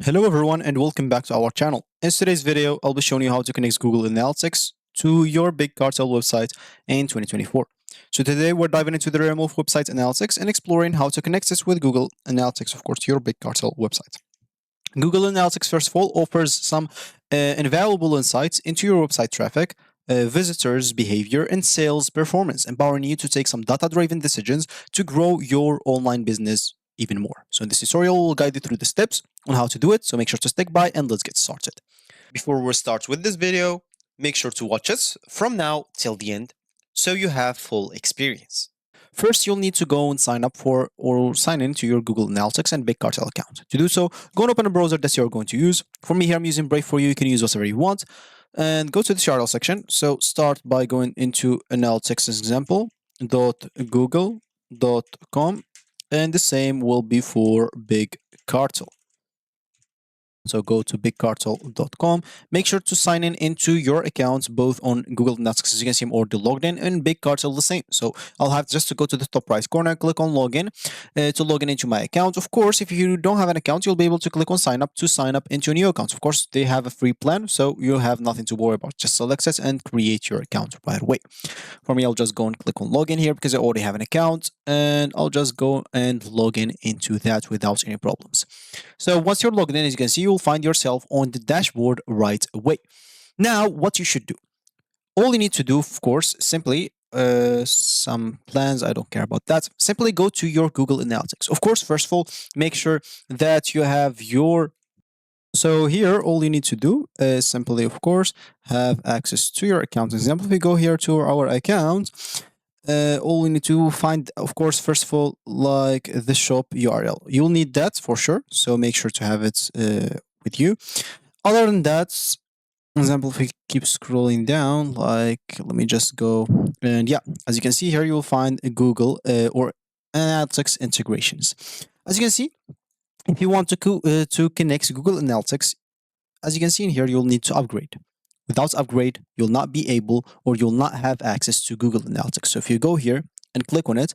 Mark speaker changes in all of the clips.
Speaker 1: Hello everyone and welcome back to our channel. In today's video, I'll be showing you how to connect Google Analytics to your Big Cartel website in 2024. So today we're diving into the realm of website analytics and exploring how to connect this with Google Analytics, of course, to your Big Cartel website. Google Analytics, first of all, offers some invaluable insights into your website traffic, visitors' behavior, and sales performance, empowering you to take some data-driven decisions to grow your online business even more. So in this tutorial, we'll guide you through the steps on how to do it. So make sure to stick by and let's get started. Before we start with this video, make sure to watch it from now till the end so you have full experience. First, you'll need to go and sign up for or sign in to your Google Analytics and Big Cartel account. To do so, go and open a browser that you're going to use. For me here, I'm using Brave. For you, you can use whatever you want. And go to the URL section. So start by going into analytics example .google.com, and the same will be for Big Cartel. So go to bigcartel.com. Make sure to sign in into your accounts both on Google Analytics, as you can see, or the logged in, and Big Cartel the same. So I'll have just to go to the top right corner, click on login to log in into my account. Of course, if you don't have an account, you'll be able to click on sign up to sign up into a new account. Of course, they have a free plan, so you have nothing to worry about. Just select it and create your account right away. For me, I'll just go and click on login here because I already have an account, and I'll just go and log in into that without any problems. So once you're logged in, as you can see, you'll find yourself on the dashboard right away. Now, what you should do. All you need to do, of course, simply some plans, I don't care about that. Simply go to your Google Analytics. Of course, first of all, make sure that you have your so here, all you need to do is simply, of course, have access to your account. Example, if we go here to our account, all we need to find, of course, first of all, like the shop URL. You'll need that for sure. So make sure to have it with you. Other than that, example, if we keep scrolling down, like, let me just go. And yeah, as you can see here, you'll find a Google or Analytics integrations. As you can see, if you want to connect Google Analytics, as you can see in here, you'll need to upgrade. Without upgrade, you'll not be able or you'll not have access to Google Analytics. So if you go here and click on it,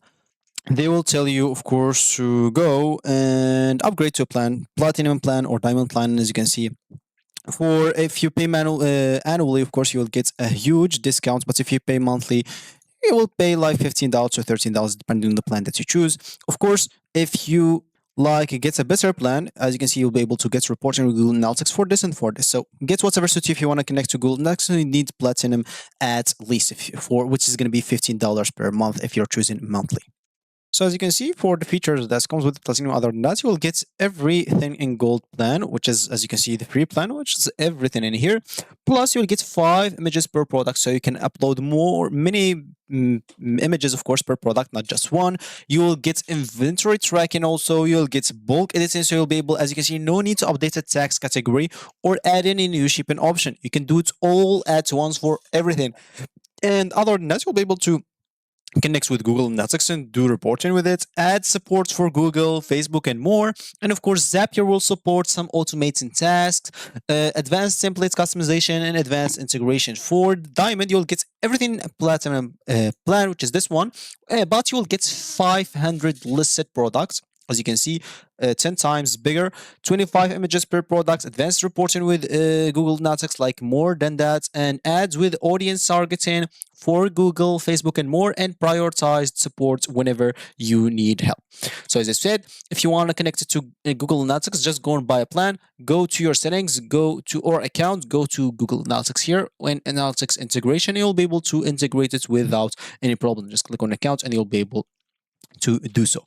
Speaker 1: they will tell you, of course, to go and upgrade to a plan, platinum plan or diamond plan. As you can see, for if you pay annually, of course, you will get a huge discount. But if you pay monthly, you will pay like $15 or $13 depending on the plan that you choose. Of course, if you like it gets a better plan, as you can see, you'll be able to get reporting with Google Analytics for this and for this. So get whatever suits you. If you want to connect to Google Analytics, you need platinum at least for which is going to be $15 per month if you're choosing monthly. So as you can see, for the features that comes with Platinum, other than that, you will get everything in Gold plan, which is, as you can see, the free plan, which is everything in here. Plus, you'll get 5 images per product, so you can upload many images, of course, per product, not just one. You will get inventory tracking also. You'll get bulk editing, so you'll be able, as you can see, no need to update a tax category or add any new shipping option. You can do it all at once for everything. And other than that, you'll be able to connects with Google Analytics and do reporting with it, add support for Google, Facebook, and more. And of course, Zapier will support some automating tasks, advanced templates customization, and advanced integration. For Diamond, you'll get everything Platinum plan, which is this one, but you will get 500 listed products. As you can see, 10 times bigger, 25 images per product, advanced reporting with Google Analytics, like more than that, and ads with audience targeting for Google, Facebook, and more, and prioritized support whenever you need help. So as I said, if you want to connect it to Google Analytics, just go and buy a plan, go to your settings, go to or account, go to Google Analytics here, when Analytics integration, you'll be able to integrate it without any problem. Just click on account and you'll be able to do so.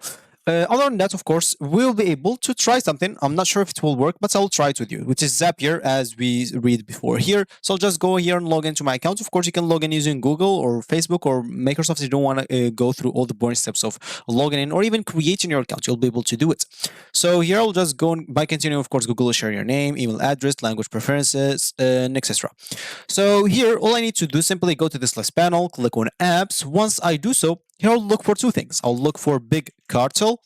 Speaker 1: Other than that, of course, we'll be able to try something. I'm not sure if it will work, but I'll try it with you, which is Zapier, as we read before here. So I'll just go here and log into my account. Of course, you can log in using Google or Facebook or Microsoft if you don't want to go through all the boring steps of logging in or even creating your account. You'll be able to do it. So here I'll just go by continuing. Of course, Google will share your name, email address, language preferences, and etc. So here, all I need to do simply go to this list panel, click on apps. Once I do so, here I'll look for two things. I'll look for Big Cartel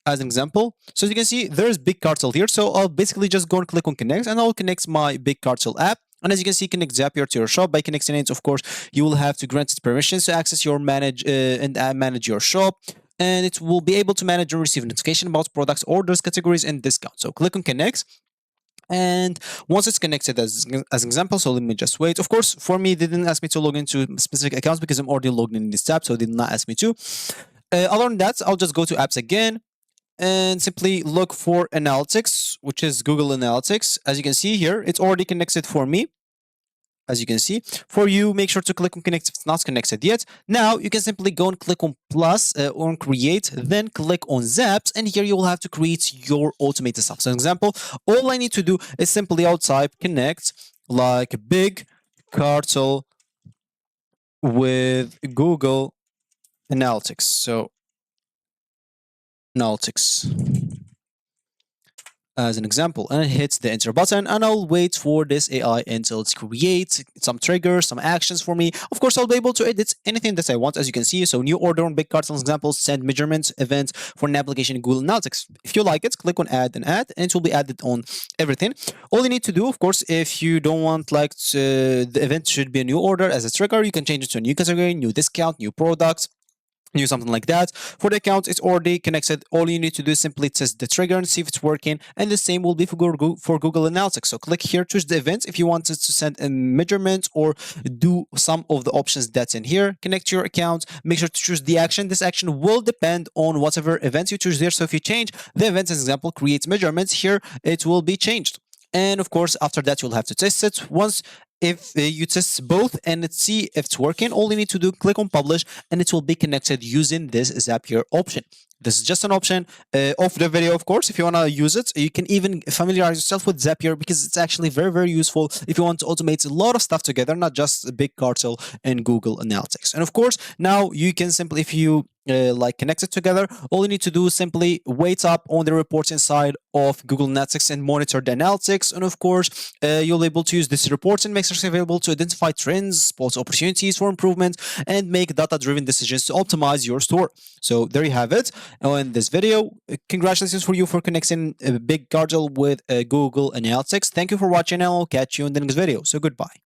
Speaker 1: as an example. So as you can see, there's Big Cartel here. So I'll basically just go and click on connect and I'll connect my Big Cartel app. And as you can see, connect Zapier to your shop. By connecting it, of course, you will have to grant it permissions to access your manage your shop. And it will be able to manage and receive notification about products, orders, categories, and discounts. So click on connect. And once it's connected as an example, so let me just wait. Of course, for me, they didn't ask me to log into specific accounts because I'm already logged in this tab, so they did not ask me to. Other than that, I'll just go to apps again and simply look for analytics, which is Google Analytics. As you can see here, it's already connected for me. As you can see, for you, make sure to click on connect if it's not connected yet. Now you can simply go and click on plus or on create, then click on zaps, and here you will have to create your automated stuff. So, for example, all I need to do is simply I'll type connect like big cartel with Google Analytics. So, Analytics as an example, and it hits the enter button, and I'll wait for this AI until it creates some triggers, some actions for me. Of course, I'll be able to edit anything that I want, as you can see. So new order on big cards, as example, send measurements event for an application in Google Analytics. If you like it, click on add and add, and it will be added on everything. All you need to do, of course, if you don't want like the event should be a new order as a trigger, you can change it to a new category, new discount, new product, do something like that. For the account, it's already connected. All you need to do is simply test the trigger and see if it's working. And the same will be for Google Analytics. So click here, choose the events if you wanted to send a measurement or do some of the options that's in here. Connect your account. Make sure to choose the action. This action will depend on whatever events you choose there. So if you change the events, as example, create measurements here, it will be changed. And of course, after that, you'll have to test it. Once if you test both and see if it's working, all you need to do, click on publish, and it will be connected using this Zapier option. This is just an option of the video, of course. If you want to use it, you can even familiarize yourself with Zapier because it's actually very, very useful if you want to automate a lot of stuff together, not just a big cartel and Google Analytics. And of course, now you can simply, if you like connect it together, all you need to do is simply wait up on the reports inside of Google Analytics and monitor the analytics. And of course, you'll be able to use this reports and makes it available to identify trends, spot opportunities for improvement, and make data-driven decisions to optimize your store. So there you have it. In this video, congratulations for you for connecting a big cartel with Google Analytics. Thank you for watching, and I'll catch you in the next video. So goodbye.